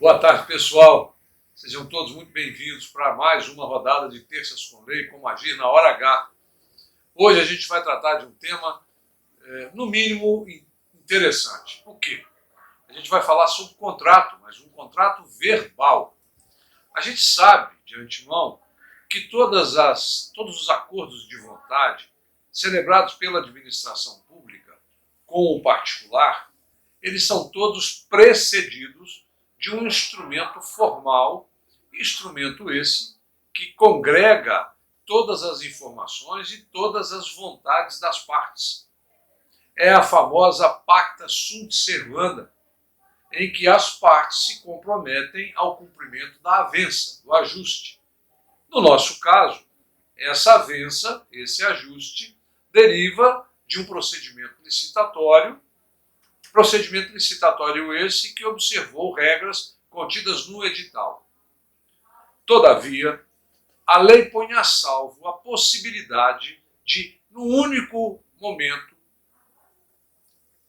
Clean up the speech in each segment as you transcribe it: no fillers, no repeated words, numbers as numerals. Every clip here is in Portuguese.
Boa tarde, pessoal. Sejam todos muito bem-vindos para mais uma rodada de Terças com Lei, como agir na hora H. Hoje a gente vai tratar de um tema, no mínimo, interessante. Por quê? A gente vai falar sobre contrato, mas um contrato verbal. A gente sabe, de antemão, que todos os acordos de vontade celebrados pela administração pública com o particular, eles são todos precedidos de um instrumento formal, instrumento esse que congrega todas as informações e todas as vontades das partes. É a famosa pacta sunt servanda, em que as partes se comprometem ao cumprimento da avença, do ajuste. No nosso caso, essa avença, esse ajuste, deriva de um procedimento licitatório esse que observou regras contidas no edital. Todavia, a lei põe a salvo a possibilidade de, num único momento,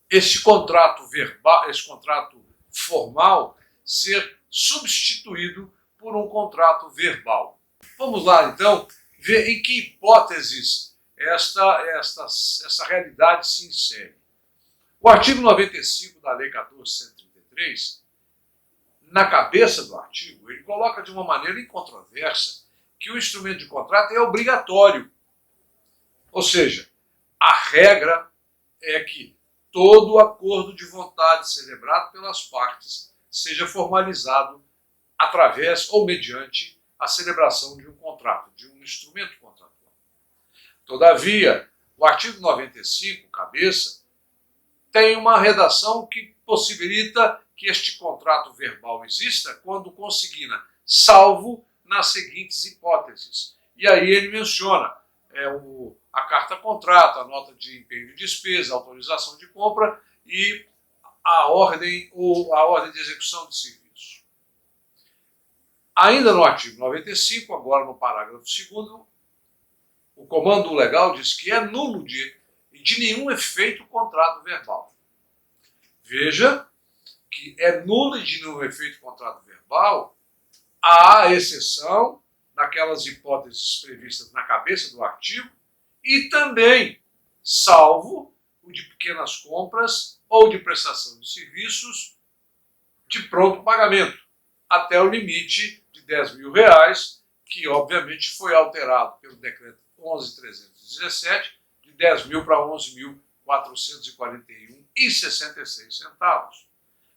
esse contrato verbal, esse contrato formal, ser substituído por um contrato verbal. Vamos lá, então, ver em que hipóteses essa realidade se insere. O artigo 95 da Lei 14.133, na cabeça do artigo, ele coloca de uma maneira incontroversa que o instrumento de contrato é obrigatório. Ou seja, a regra é que todo acordo de vontade celebrado pelas partes seja formalizado através ou mediante a celebração de um contrato, de um instrumento contratual. Todavia, o artigo 95, cabeça, tem uma redação que possibilita que este contrato verbal exista quando consigna, salvo nas seguintes hipóteses. E aí ele menciona a carta-contrato, a nota de empenho de despesa, a autorização de compra e a ordem de execução de serviço. Ainda no artigo 95, agora no parágrafo 2º, o comando legal diz que é nulo de nenhum efeito o contrato verbal. Veja que é nulo de nenhum efeito o contrato verbal, à exceção daquelas hipóteses previstas na cabeça do artigo e também, salvo o de pequenas compras ou de prestação de serviços de pronto pagamento, até o limite de R$10.000, que obviamente foi alterado pelo decreto 11.317, de 10.000 para 11.441,66.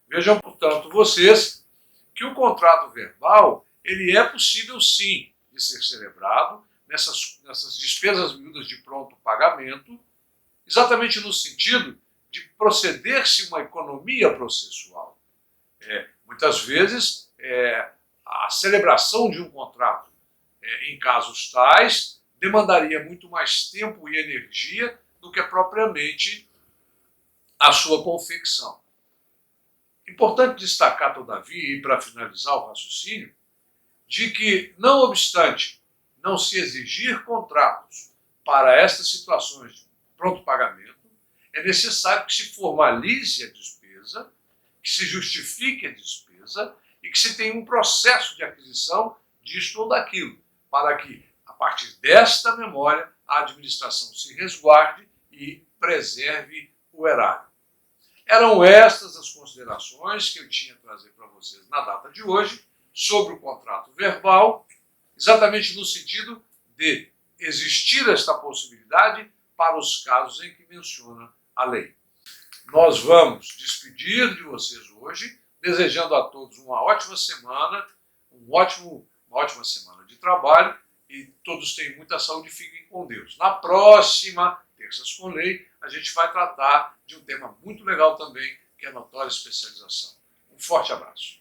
Vejam, portanto, vocês que o contrato verbal ele é possível sim de ser celebrado nessas despesas miúdas de pronto pagamento, exatamente no sentido de proceder-se uma economia processual. Muitas vezes, a celebração de um contrato em casos tais demandaria muito mais tempo e energia do que propriamente a sua confecção. Importante destacar, todavia, e para finalizar o raciocínio, de que, não obstante não se exigir contratos para estas situações de pronto pagamento, é necessário que se formalize a despesa, que se justifique a despesa e que se tenha um processo de aquisição disto ou daquilo, para que, a partir desta memória, a administração se resguarde e preserve o erário. Eram estas as considerações que eu tinha a trazer para vocês na data de hoje sobre o contrato verbal, exatamente no sentido de existir esta possibilidade para os casos em que menciona a lei. Nós vamos despedir de vocês hoje, desejando a todos uma ótima semana, uma ótima semana de trabalho, e todos tenham muita saúde e fiquem com Deus. Na próxima Terças com Lei, a gente vai tratar de um tema muito legal também, que é a notória especialização. Um forte abraço.